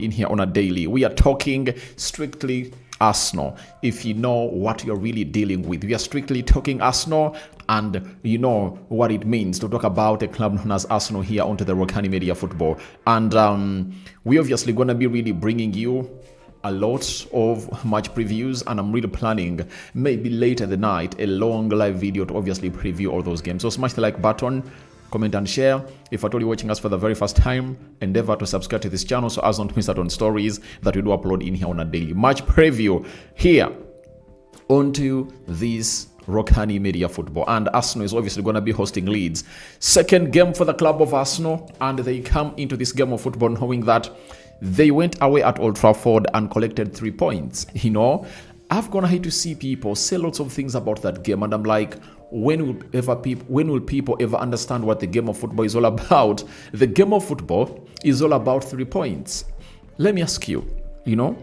in here on a daily. We are talking strictly Arsenal. If you know what you're really dealing with, we are strictly talking Arsenal, and you know what it means to talk about a club known as Arsenal here onto the Rokani Media Football. And we're obviously going to be really bringing you a lot of match previews, and I'm really planning maybe later the night a long live video to obviously preview all those games. So smash the like button, comment and share. If at all you're watching us for the very first time, endeavor to subscribe to this channel so as not to miss out on stories that we do upload in here on a daily. Match preview here onto this Rokani Media Football. And Arsenal is obviously going to be hosting Leeds. Second game for the club of Arsenal, and they come into this game of football knowing that they went away at Old Trafford and collected 3 points. You know, I've gonna hate to see people say lots of things about that game, and I'm like, when will people ever understand what the game of football is all about? The game of football is all about 3 points. Let me ask you, you know,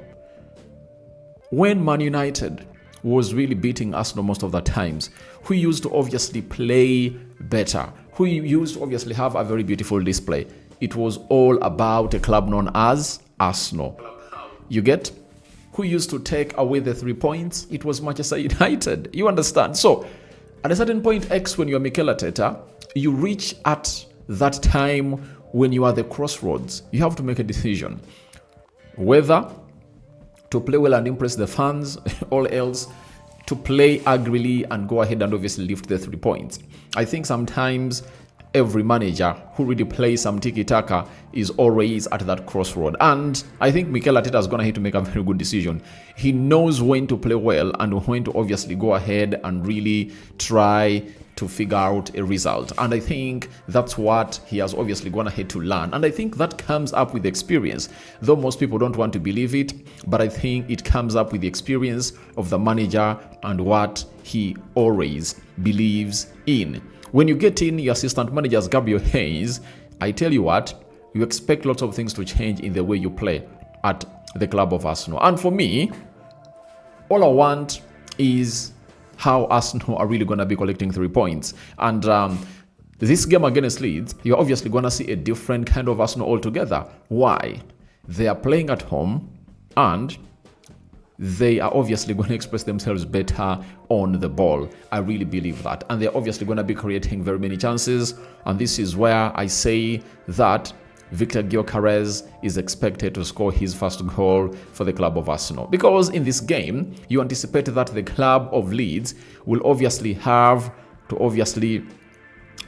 when Man United was really beating Arsenal most of the times, who used to obviously play better, who used to obviously have a very beautiful display? It was all about a club known as Arsenal. You get? Who used to take away the 3 points? It was Manchester United. You understand? So, at a certain point X, when you're Mikel Arteta, you reach at that time when you are the crossroads. You have to make a decision. Whether to play well and impress the fans, or else to play ugrily and go ahead and obviously lift the 3 points. I think sometimes every manager who really plays some tiki-taka is always at that crossroad. And I think Mikel Arteta is going to have to make a very good decision. He knows when to play well and when to obviously go ahead and really try to figure out a result. And I think that's what he has obviously gone ahead to learn. And I think that comes up with experience. Though most people don't want to believe it, but I think it comes up with the experience of the manager and what he always believes in. When you get in your assistant managers, Gabriel Hayes, I tell you what, you expect lots of things to change in the way you play at the club of Arsenal. And for me, all I want is how Arsenal are really going to be collecting 3 points. And this game against Leeds, you're obviously going to see a different kind of Arsenal altogether. Why? They are playing at home, and they are obviously going to express themselves better on the ball. I really believe that. And they're obviously going to be creating very many chances. And this is where I say that Victor Gyokeres is expected to score his first goal for the club of Arsenal. Because in this game, you anticipate that the club of Leeds will obviously have to obviously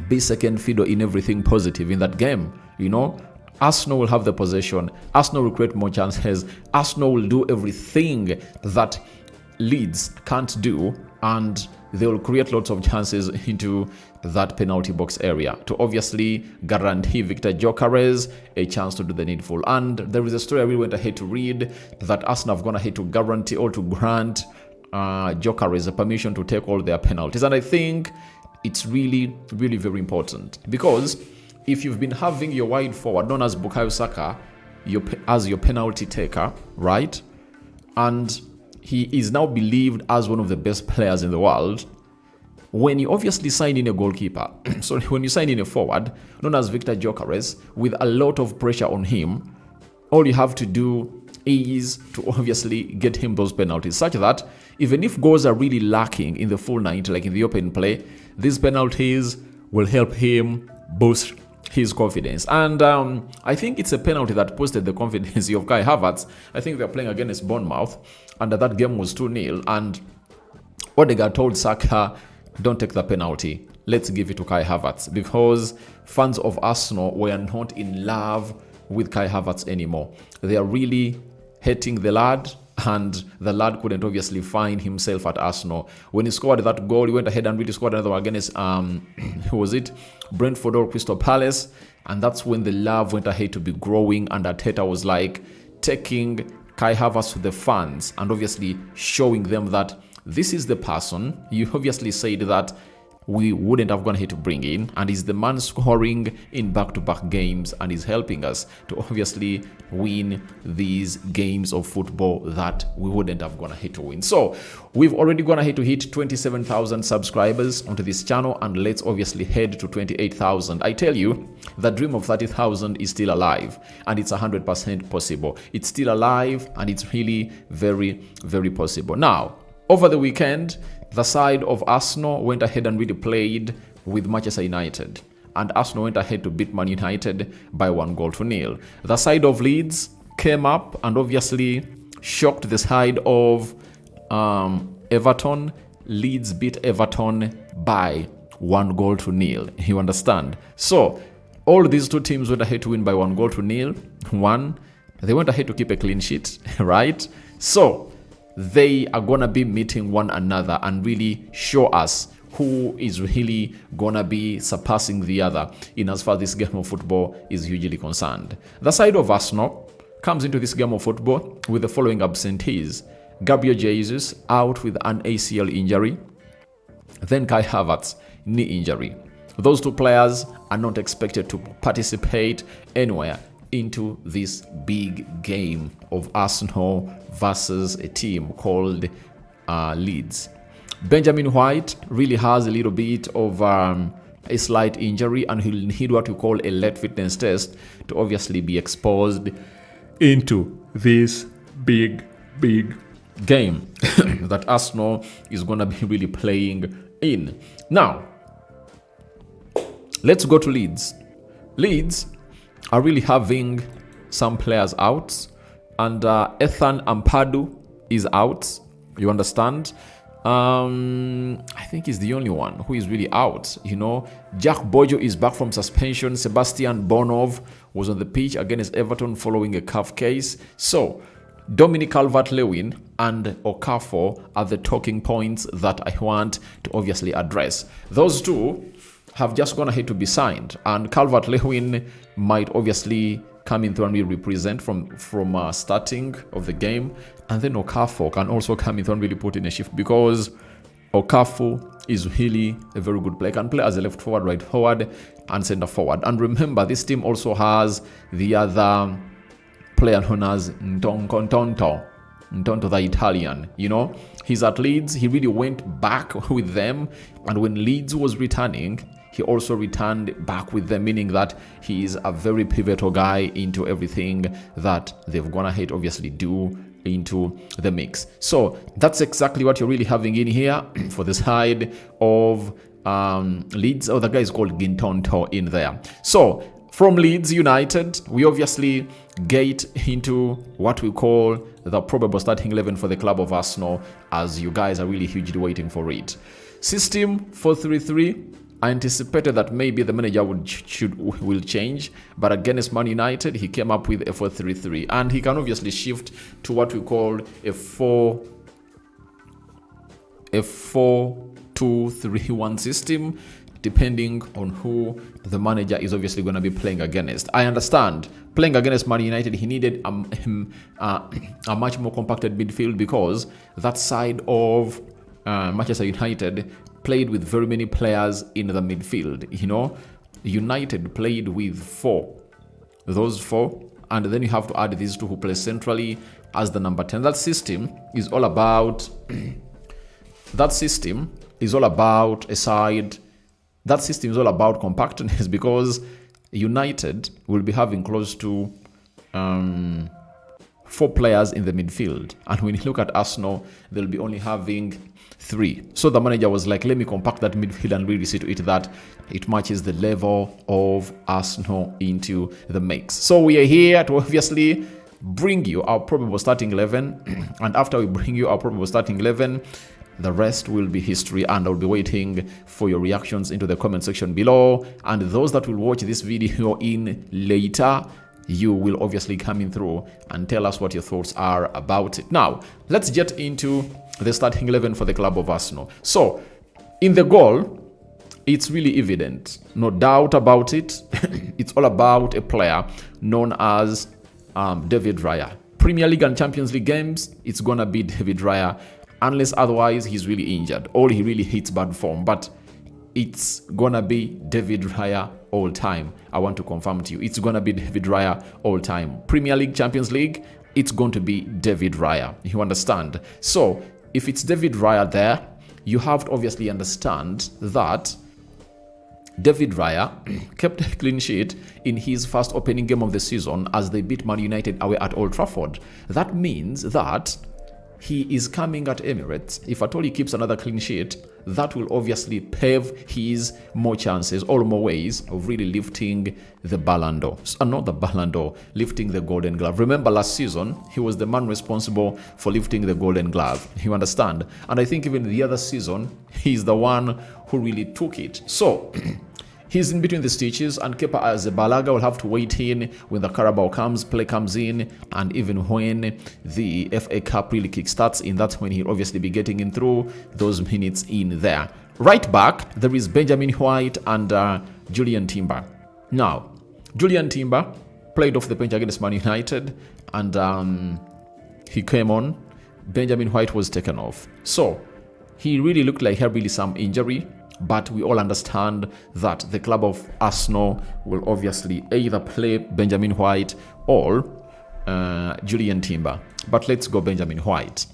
be second fiddle in everything positive in that game. You know, Arsenal will have the possession. Arsenal will create more chances. Arsenal will do everything that Leeds can't do, and they will create lots of chances into that penalty box area to obviously guarantee Victor Gyokeres a chance to do the needful. And there is a story I really went ahead to read that Arsenal have gone ahead to guarantee or to grant Gyokeres a permission to take all their penalties. And I think it's really, really very important, because if you've been having your wide forward known as Bukayo Saka as your penalty taker, right? And he is now believed as one of the best players in the world. When you obviously sign in a goalkeeper, sorry, when you sign in a forward known as Victor Gyokeres with a lot of pressure on him, all you have to do is to obviously get him those penalties, such that even if goals are really lacking in the full 90, like in the open play, these penalties will help him boost his confidence. And I think it's a penalty that boosted the confidence of Kai Havertz. I think they're playing against Bournemouth, and that game was 2-0, and Odegaard told Saka, don't take the penalty, let's give it to Kai Havertz, because fans of Arsenal were not in love with Kai Havertz anymore. They are really hating the lad, and the lad couldn't obviously find himself at Arsenal. When he scored that goal, he went ahead and really scored another one against who was it? Brentford or Crystal Palace. And that's when the love went ahead to be growing, and Arteta was like taking Kai Havertz to the fans and obviously showing them that this is the person. You obviously said that we wouldn't have gone ahead to bring in, and he's the man scoring in back-to-back games, and is helping us to obviously win these games of football that we wouldn't have gone ahead to win. So we've already gone ahead to hit 27,000 subscribers onto this channel, and let's obviously head to 28,000. I tell you, the dream of 30,000 is still alive, and it's 100% possible. It's still alive, and it's really very, very possible. Now, over the weekend, the side of Arsenal went ahead and really played with Manchester United, and Arsenal went ahead to beat Man United by 1-0. The side of Leeds came up and obviously shocked the side of Everton. Leeds beat Everton by 1-0. You understand? So all these two teams went ahead to win by 1-0. One, they went ahead to keep a clean sheet, right? So they are gonna be meeting one another and really show us who is really gonna be surpassing the other in as far as this game of football is hugely concerned. The side of Arsenal comes into this game of football with the following absentees: Gabriel Jesus out with an ACL injury, then Kai Havertz knee injury. Those two players are not expected to participate anywhere into this big game of Arsenal versus a team called Leeds. Benjamin White really has a little bit of a slight injury, and he'll need what we call a late fitness test to obviously be exposed into this big game that Arsenal is going to be really playing in. Now, let's go to Leeds. Leeds are really having some players out, and Ethan Ampadu is out. You understand? I think he's the only one who is really out. You know, Jack Bojo is back from suspension. Sebastian Bonov was on the pitch against Everton following a calf case. So Dominic Calvert-Lewin and Okafor are the talking points that I want to obviously address. Those two have just gone ahead to be signed, and Calvert-Lewin might obviously come in through and really represent from starting of the game, and then Okafor can also come in through and really put in a shift, because Okafor is really a very good player. Can play as a left forward, right forward, and center forward. And remember, this team also has the other player known as Ntonto, the Italian. You know, he's at Leeds. He really went back with them, and when Leeds was returning, he also returned back with them, meaning that he is a very pivotal guy into everything that they've gone ahead obviously do into the mix. So that's exactly what you're really having in here for the side of Leeds. Oh, the guy is called Gintonto in there. So from Leeds United, we obviously get into what we call the probable starting 11 for the club of Arsenal, as you guys are really hugely waiting for it. System 4-3-3. I anticipated that maybe the manager will change, but against Man United, he came up with a 4-3-3, and he can obviously shift to what we call a 4-2-3-1 system, depending on who the manager is obviously going to be playing against. I understand playing against Man United, he needed a much more compacted midfield, because that side of Manchester United played with very many players in the midfield. You know, United played with those four, and then you have to add these two who play centrally as the number 10. That system is all about compactness, because United will be having close to 4 players in the midfield, and when you look at Arsenal, they'll be only having 3. So the manager was like, let me compact that midfield and really see to it that it matches the level of Arsenal into the mix. So we are here to obviously bring you our probable starting 11, and after we bring you our probable starting 11, the rest will be history, and I'll be waiting for your reactions into the comment section below. And those that will watch this video in later, you will obviously come in through and tell us what your thoughts are about it. Now, let's get into the starting 11 for the club of Arsenal. So, in the goal, it's really evident, no doubt about it. It's all about a player known as David Raya. Premier League and Champions League games, it's gonna be David Raya, unless otherwise he's really injured or he really hits bad form. But it's gonna be David Raya all time. I want to confirm to you, it's gonna be David Raya all time. Premier League, Champions League, it's going to be David Raya. You understand? So if it's David Raya there, you have to obviously understand that David Raya kept a clean sheet in his first opening game of the season as they beat Man United away at Old Trafford. That means that he is coming at Emirates. If at all he keeps another clean sheet, that will obviously pave his more chances or more ways of really lifting the Ballon d'Or. Not the Ballon d'Or, lifting the Golden Glove. Remember last season, he was the man responsible for lifting the Golden Glove. You understand? And I think even the other season, he's the one who really took it. So he's in between the stitches, and Kepa Arrizabalaga will have to wait in when the Carabao play comes in, and even when the FA Cup really kickstarts in, that's when he'll obviously be getting in through those minutes in there. Right back, there is Benjamin White and Julian Timber. Now, Julian Timber played off the bench against Man United, and he came on. Benjamin White was taken off. So, he really looked like he had really some injury. But we all understand that the club of Arsenal will obviously either play Benjamin White or Julian Timber. But let's go Benjamin White,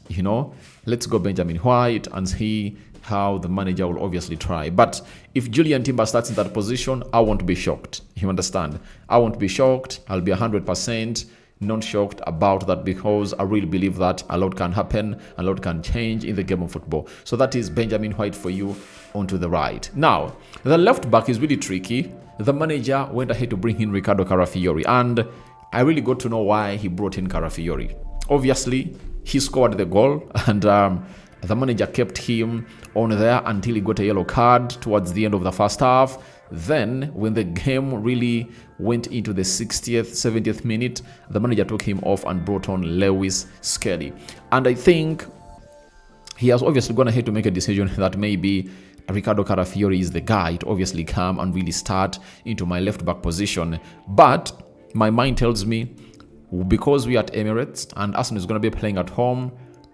Let's go Benjamin White and see how the manager will obviously try. But if Julian Timber starts in that position, I won't be shocked. You understand? I won't be shocked. I'll be 100% not shocked about that, because I really believe that a lot can happen, a lot can change in the game of football. So that is Benjamin White for you onto the right. Now, the left back is really tricky. The manager went ahead to bring in Ricardo Carafiori, and I really got to know why he brought in Carafiori. Obviously, he scored the goal, and the manager kept him on there until he got a yellow card towards the end of the first half. Then, when the game really went into the 60th, 70th minute, the manager took him off and brought on Lewis Skelly. And I think he has obviously gone ahead to make a decision that maybe Ricardo Carafiori is the guy to obviously come and really start into my left back position. But my mind tells me, because we are at Emirates and Arsenal is going to be playing at home,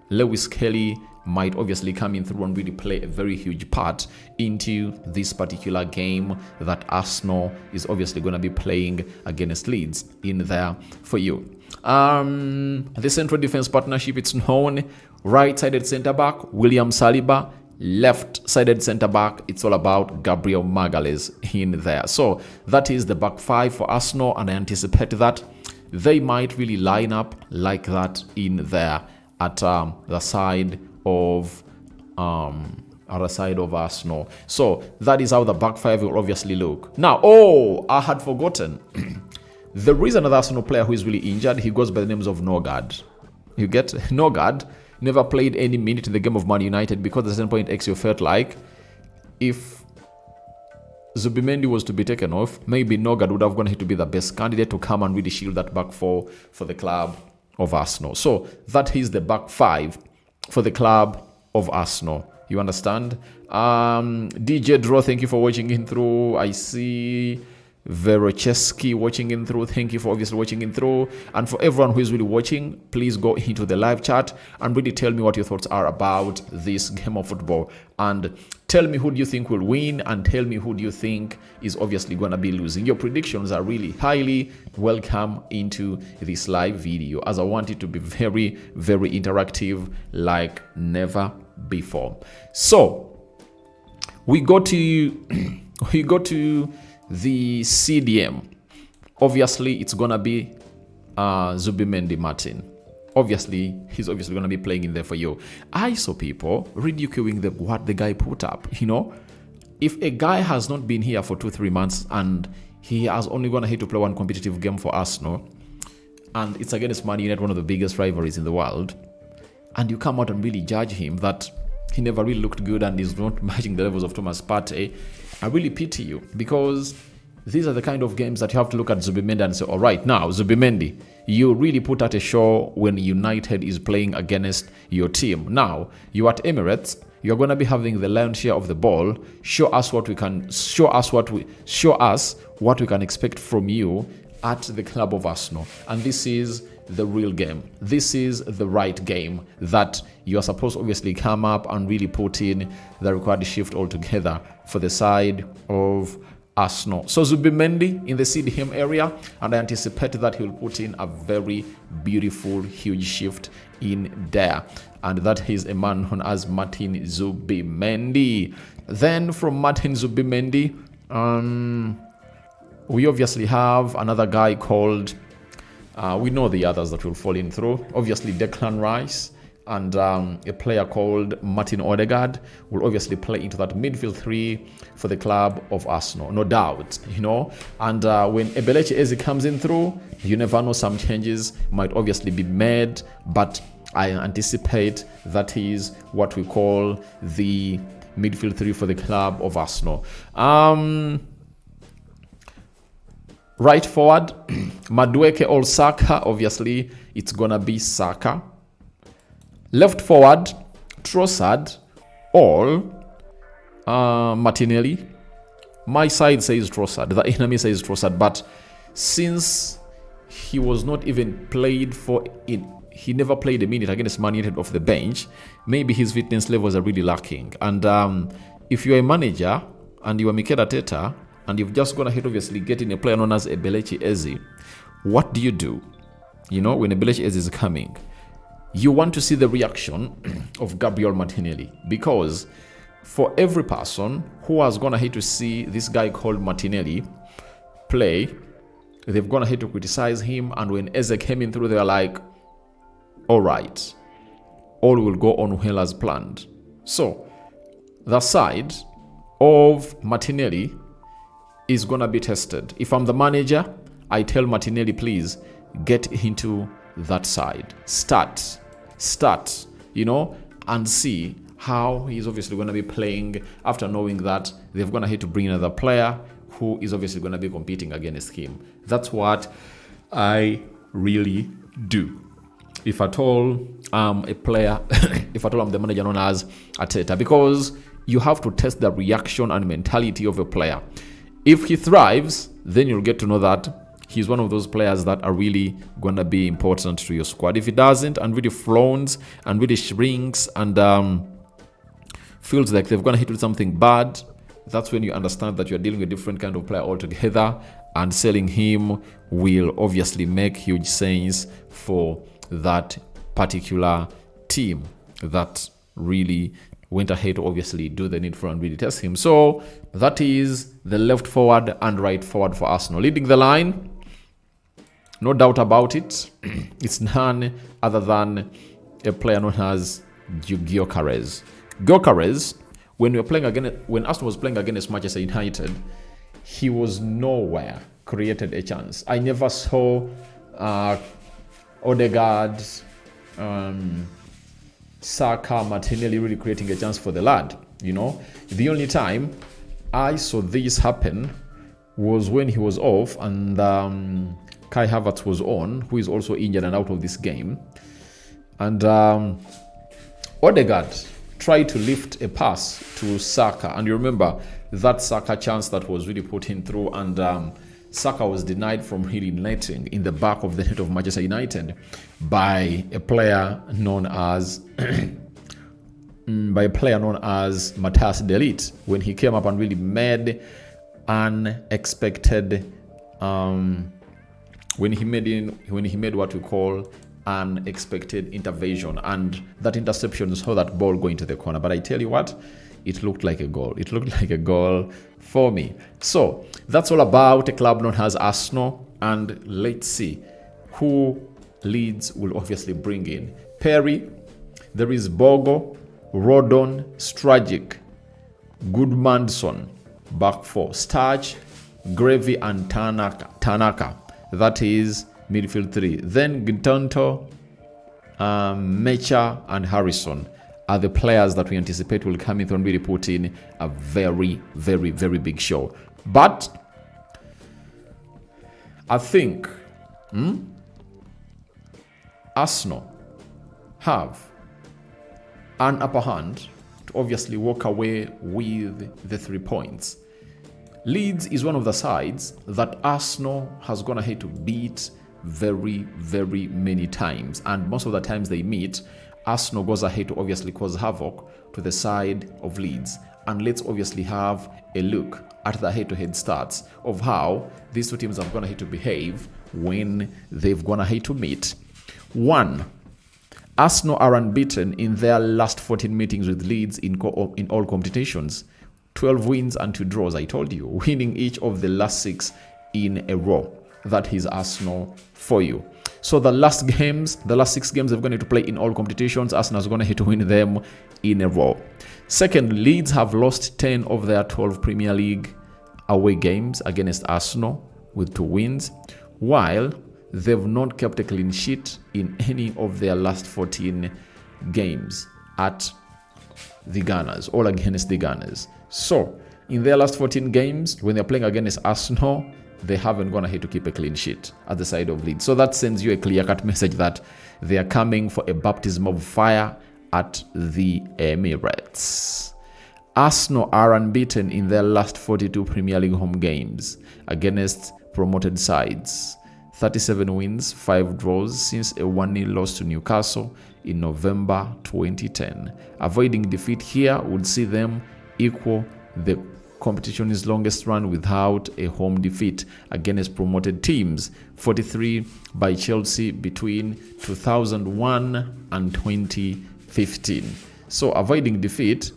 Lewis Skelly might obviously come in through and really play a very huge part into this particular game that Arsenal is obviously going to be playing against Leeds in there for you. The central defense partnership, it's known. Right-sided centre-back, William Saliba. Left-sided centre-back, it's all about Gabriel Magalhaes in there. So that is the back five for Arsenal, and I anticipate that they might really line up like that in there at the side of Arsenal. So that is how the back five will obviously look. Now, I had forgotten. The reason that Arsenal player who is really injured, he goes by the names of Nogard. You get Nogard never played any minute in the game of Man United, because at some point XU felt like if Zubimendi was to be taken off, maybe Nogard would have gone to be the best candidate to come and really shield that back four for the club of Arsenal. So that is the back five for the club of Arsenal. You understand? DJ Draw, thank you for watching in through. I see Verocheski watching in through. Thank you for obviously watching in through. And for everyone who is really watching, please go into the live chat and really tell me what your thoughts are about this game of football. And tell me who do you think will win, and tell me who do you think is obviously going to be losing. Your predictions are really highly welcome into this live video, as I want it to be very, very interactive like never before. So we go to the CDM. Obviously, it's gonna be Zubimendi Martin. Obviously, he's obviously gonna be playing in there for you. I saw people ridiculing what the guy put up. If a guy has not been here for 2-3 months and he has only gone ahead to play one competitive game for Arsenal, and it's against Man United, one of the biggest rivalries in the world, and you come out and really judge him that he never really looked good and is not matching the levels of Thomas Partey, I really pity you, because these are the kind of games that you have to look at Zubimendi and say, all right, now, Zubimendi, you really put out a show when United is playing against your team. Now, you're at Emirates, you're going to be having the lion's share of the ball. Show us what we can expect from you at the club of Arsenal. And this is the real game. This is the right game that you are supposed to obviously come up and really put in the required shift altogether for the side of Arsenal. So Zubimendi in the CDM area, and I anticipate that he'll put in a very beautiful, huge shift in there. And that is a man known as Martin Zubimendi. Then from Martin Zubimendi, we obviously have another guy called, we know the others that will fall in through. Obviously Declan Rice and a player called Martin Odegaard will obviously play into that midfield three for the club of Arsenal, no doubt, you know. And when Ebelechi Eze comes in through, you never know, some changes might obviously be made, but I anticipate that is what we call the midfield three for the club of Arsenal. Right forward, Madueke or Saka, obviously it's gonna be Saka. Left forward, Trossard or Martinelli. My side says Trossard, the enemy says Trossard, but since he was not even played for it, he never played a minute against Man United off the bench, maybe his fitness levels are really lacking. And if you're a manager and you are Mikel Arteta and you've just gone ahead obviously getting a player known as Ebelechi Eze, what do? You know, when Ebelechi Eze is coming, you want to see the reaction of Gabriel Martinelli, because for every person who has gone ahead to see this guy called Martinelli play, they've gone ahead to criticize him, and when Eze came in through, they were like, all right, all will go on well as planned. So the side of Martinelli is going to be tested. If I'm the manager, I tell Martinelli, please get into that side. Start, you know, and see how he's obviously going to be playing after knowing that they've gone ahead to bring another player who is obviously going to be competing against him. That's what I really do. If at all I'm a player, if at all I'm the manager known as Arteta, because you have to test the reaction and mentality of a player. If he thrives, then you'll get to know that he's one of those players that are really going to be important to your squad. If he doesn't and really flaunts and really shrinks and feels like they're going to hit with something bad, that's when you understand that you're dealing with a different kind of player altogether, and selling him will obviously make huge sense for that particular team that really went ahead to obviously do the needful and really test him. So that is the left forward and right forward for Arsenal. Leading the line, no doubt about it, it's none other than a player known as Gyokeres. Gyokeres, when Arsenal was playing against Manchester United, he was nowhere created a chance. I never saw Odegaard, Saka, Martinelli really creating a chance for the lad. You know, the only time I saw this happen was when he was off and Kai Havertz was on, who is also injured and out of this game. And Odegaard tried to lift a pass to Saka, and you remember that Saka chance that was really put in through, and Saka was denied from hitting netting in the back of the net of Manchester United by a player known as Matthias de Ligt, when he came up and really made unexpected when he made what we call an expected intervention, and that interception saw that ball go into the corner. But I tell you what, it looked like a goal. It looked like a goal for me. So that's all about a club known as Arsenal, and let's see who Leeds will obviously bring in. Perry, there is Bogo, Rodon, Stragic, Goodmanson, back four, Starch, Gravy, and Tanaka. That is midfield three. Then Gintonto, Mecha, and Harrison are the players that we anticipate will come in and really put in a very, very, very big show. But I think Arsenal have an upper hand to obviously walk away with the 3 points. Leeds is one of the sides that Arsenal has gone ahead to beat very, very many times. And most of the times they meet, Arsenal goes ahead to obviously cause havoc to the side of Leeds. And let's obviously have a look at the head-to-head stats of how these two teams have gone ahead to behave when they've gone ahead to meet. 1. Arsenal are unbeaten in their last 14 meetings with Leeds in all competitions. 12 wins and 2 draws, I told you. Winning each of the last 6 in a row. That is Arsenal for you. So the last 6 games they're going to play in all competitions, Arsenal's going to hit to win them in a row. Second, Leeds have lost 10 of their 12 Premier League away games against Arsenal with 2 wins, while they've not kept a clean sheet in any of their last 14 games at the Gunners, all against the Gunners. So in their last 14 games, when they're playing against Arsenal, they haven't gone ahead to keep a clean sheet at the side of Leeds. So that sends you a clear-cut message that they are coming for a baptism of fire at the Emirates. Arsenal are unbeaten in their last 42 Premier League home games against promoted sides. 37 wins, 5 draws since a 1-0 loss to Newcastle in November 2010. Avoiding defeat here would see them equal the competition's longest run without a home defeat against promoted teams, 43 by Chelsea between 2001 and 2015. So avoiding defeat,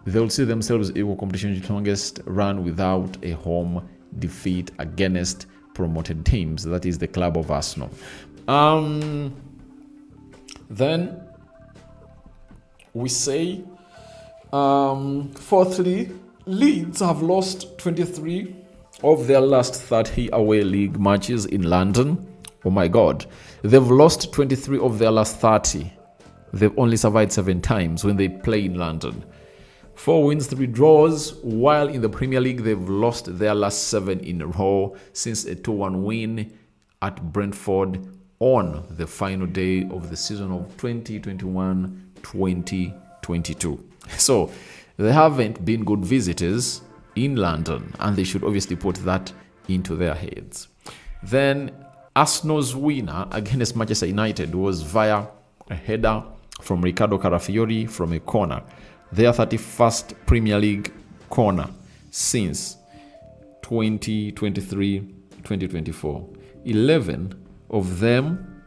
they'll see themselves equal competition's longest run without a home defeat against promoted teams. That is the club of Arsenal. Then we say, fourthly, Leeds have lost 23 of their last 30 away league matches in London. Oh my God. They've lost 23 of their last 30. They've only survived 7 times when they play in London. 4 wins, 3 draws, while in the Premier League, they've lost their last 7 in a row since a 2-1 win at Brentford on the final day of the season of 2021-2022. So they haven't been good visitors in London, and they should obviously put that into their heads. Then Arsenal's winner against Manchester United was via a header from Riccardo Carafiori from a corner. Their 31st Premier League corner since 2023-2024. 11 of them,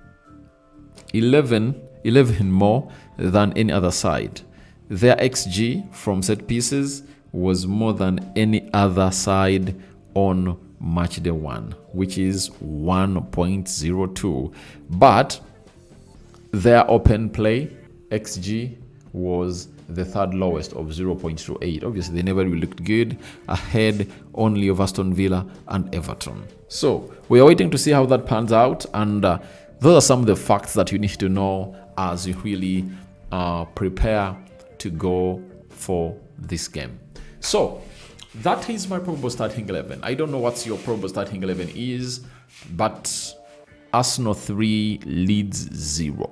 11 more than any other side. Their XG from set pieces was more than any other side on match day 1, which is 1.02. But their open play XG was the 3rd lowest of 0.28. Obviously, they never really looked good, ahead only of Aston Villa and Everton. So we are waiting to see how that pans out, and those are some of the facts that you need to know as you really prepare to go for this game. So that is my probable starting 11. I don't know what your probable starting 11 is, but Arsenal 3, Leeds 0.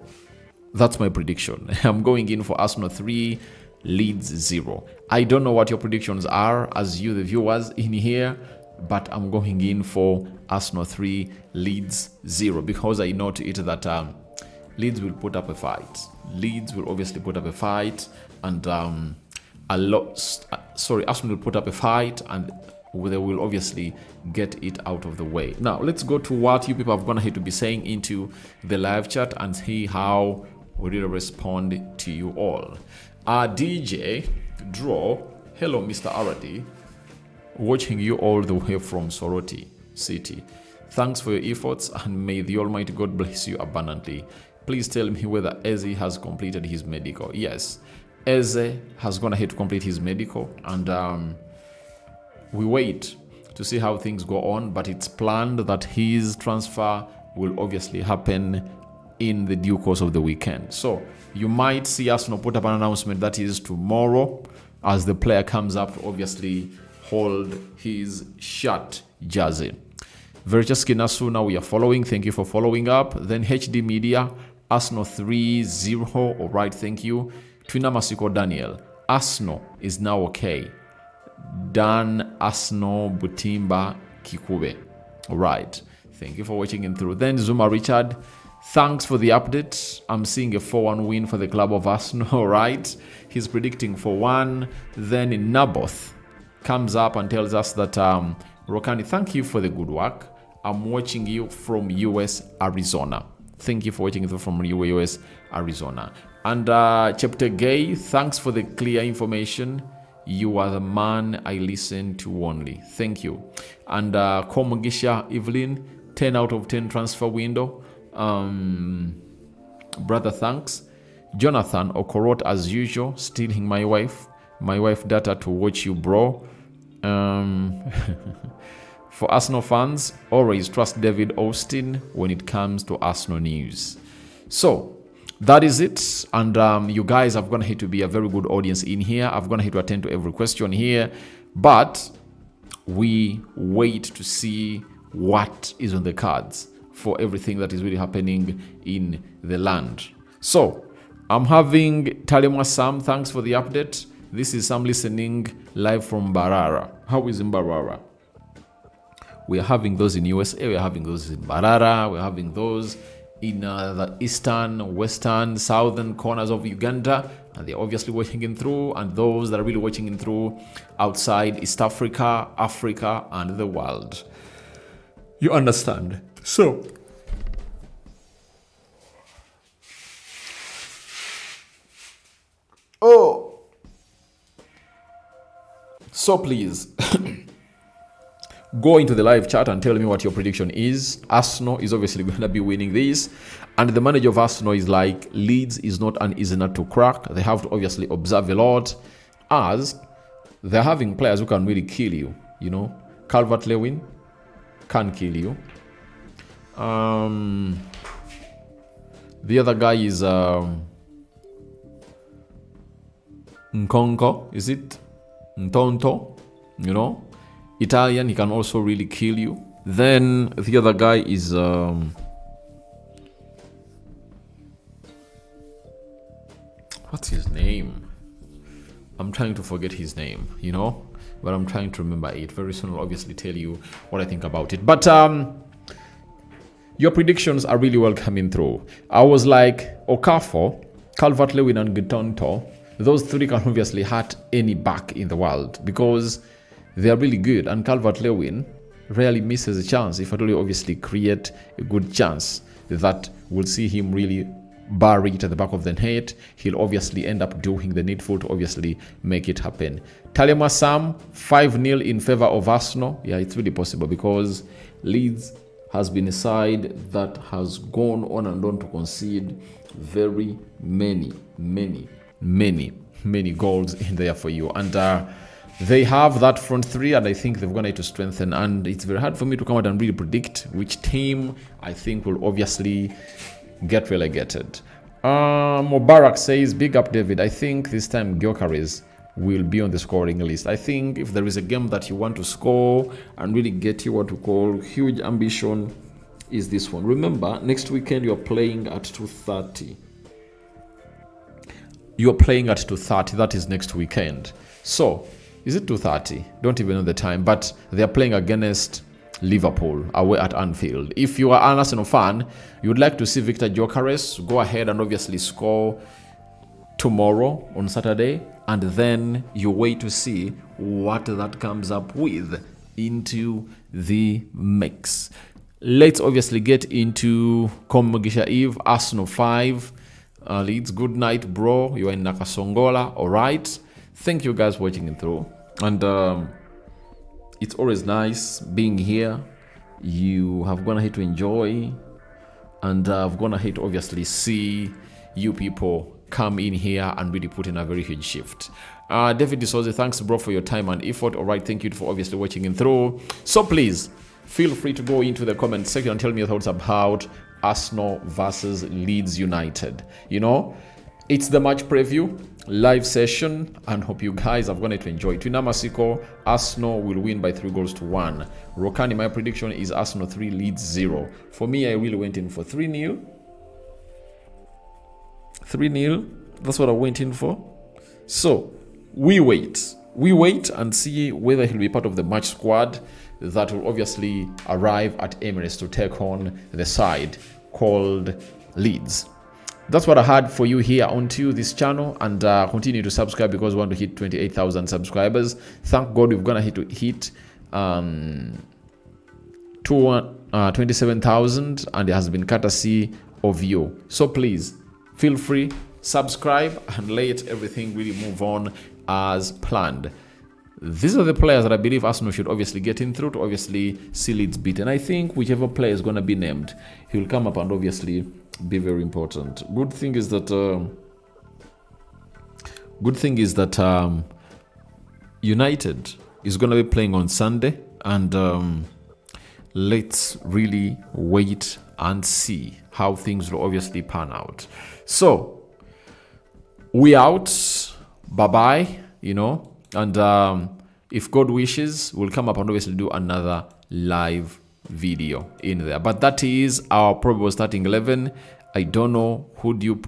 That's my prediction. I'm going in for Arsenal 3, Leeds 0. I don't know what your predictions are as you, the viewers in here, but I'm going in for Arsenal 3, Leeds 0 because I know to it that Leeds will put up a fight. Leeds will obviously put up a fight, and Arsenal will put up a fight, and they will obviously get it out of the way. Now, let's go to what you people have gone ahead to be saying into the live chat and see how we will respond to you all. DJ Draw, hello Mr. Arati, watching you all the way from Soroti City. Thanks for your efforts, and may the Almighty God bless you abundantly. Please tell me whether Eze has completed his medical. Yes, Eze has gone ahead to complete his medical, and we wait to see how things go on, but it's planned that his transfer will obviously happen in the due course of the weekend. So you might see Arsenal put up an announcement that is tomorrow as the player comes up to obviously hold his shirt jersey. Vericheski Nasuna, we are following. Thank you for following up. Then HD Media, Arsenal 3-0. All right, thank you. Twina Masiko Daniel, Arsenal is now okay. Dan Arsenal Butimba Kikube. All right. Thank you for watching in through. Then Zuma Richard, thanks for the update. I'm seeing a 4-1 win for the club of Arsenal, right? He's predicting 4-1. Then in Naboth comes up and tells us that Rokani, thank you for the good work. I'm watching you from US, Arizona. Thank you for watching it from US, Arizona. And Chapter Gay, thanks for the clear information. You are the man I listen to only. Thank you. And Komugisha Evelyn, 10 out of 10 transfer window. Brother, thanks. Jonathan Okorot, as usual, stealing my wife data to watch you, bro. For Arsenal fans, always trust David Austin when it comes to Arsenal news. So that is it. And you guys have gone ahead to be a very good audience in here. I've gone ahead to attend to every question here. But we wait to see what is on the cards for everything that is really happening in the land. So I'm having Talema Sam. Thanks for the update. This is Sam listening live from Barara. How is in Barara? We are having those in USA, we are having those in Barara, we are having those in the eastern, western, southern corners of Uganda, and they're obviously watching in through, and those that are really watching in through outside East Africa, Africa, and the world. You understand? So please go into the live chat and tell me what your prediction is. Arsenal is obviously going to be winning this. And the manager of Arsenal is like, Leeds is not an easy nut to crack. They have to obviously observe a lot, as they're having players who can really kill you. You know, Calvert-Lewin can kill you. The other guy is Nkonko, is it? Ntonto, you know? Italian, he can also really kill you. Then the other guy is what's his name? I'm trying to forget his name, you know, but I'm trying to remember it. Very soon I'll obviously tell you what I think about it. But your predictions are really well coming through. I was like, Okafor, Calvert-Lewin, and Gitonto, those three can obviously hurt any back in the world because they are really good, and Calvert-Lewin rarely misses a chance. If at all, you obviously create a good chance that will see him really bury it at the back of the net, he'll obviously end up doing the needful to obviously make it happen. Talema Sam, 5-0 in favor of Arsenal. Yeah, it's really possible because Leeds has been a side that has gone on and on to concede very many goals in there for you. And they have that front three, and I think they're going to strengthen. And it's very hard for me to come out and really predict which team I think will obviously get relegated. Mubarak says, big up David. I think this time Gyokeres will be on the scoring list. I think if there is a game that you want to score and really get you what we call huge ambition, is this one. Remember, next weekend you're playing at 2:30. You're playing at 2:30. That is next weekend. So is it 2:30? Don't even know the time, but they're playing against Liverpool away at Anfield. If you are an Arsenal fan, you would like to see Victor Gyokeres, go ahead and obviously score tomorrow on Saturday, and then you wait to see what that comes up with into the mix. Let's obviously get into Komugisha Eve, Arsenal 5, Leeds. Good night, bro. You are in Nakasongola. All right. Thank you guys for watching it through. And it's always nice being here. You have gone ahead to enjoy. And I've gone ahead to obviously see you people come in here and really put in a very huge shift. David D'Souza, thanks, bro, for your time and effort. All right. Thank you for obviously watching it through. So please, feel free to go into the comment section and tell me your thoughts about Arsenal versus Leeds United. You know, it's the match preview live session, and hope you guys have gone to enjoy. Twina Masiko, Arsenal will win by 3-1. Rokani, my prediction is Arsenal 3, Leeds 0. For me, I really went in for 3-0. 3-0. That's what I went in for. So we wait. we wait and see whether he'll be part of the match squad that will obviously arrive at Emirates to take on the side called Leeds. That's what I had for you here onto this channel, and continue to subscribe because we want to hit 28,000 subscribers. Thank God we're gonna hit 27,000, and it has been courtesy of you. So please feel free, subscribe, and let everything really move on as planned. These are the players that I believe Arsenal should obviously get in through to obviously see Leeds beat. And I think whichever player is going to be named, he will come up and obviously be very important. Good thing is that United is going to be playing on Sunday, and let's really wait and see how things will obviously pan out. So we out. Bye bye. And if God wishes, we'll come up and obviously do another live video in there. But that is our probable starting 11. I don't know who do you put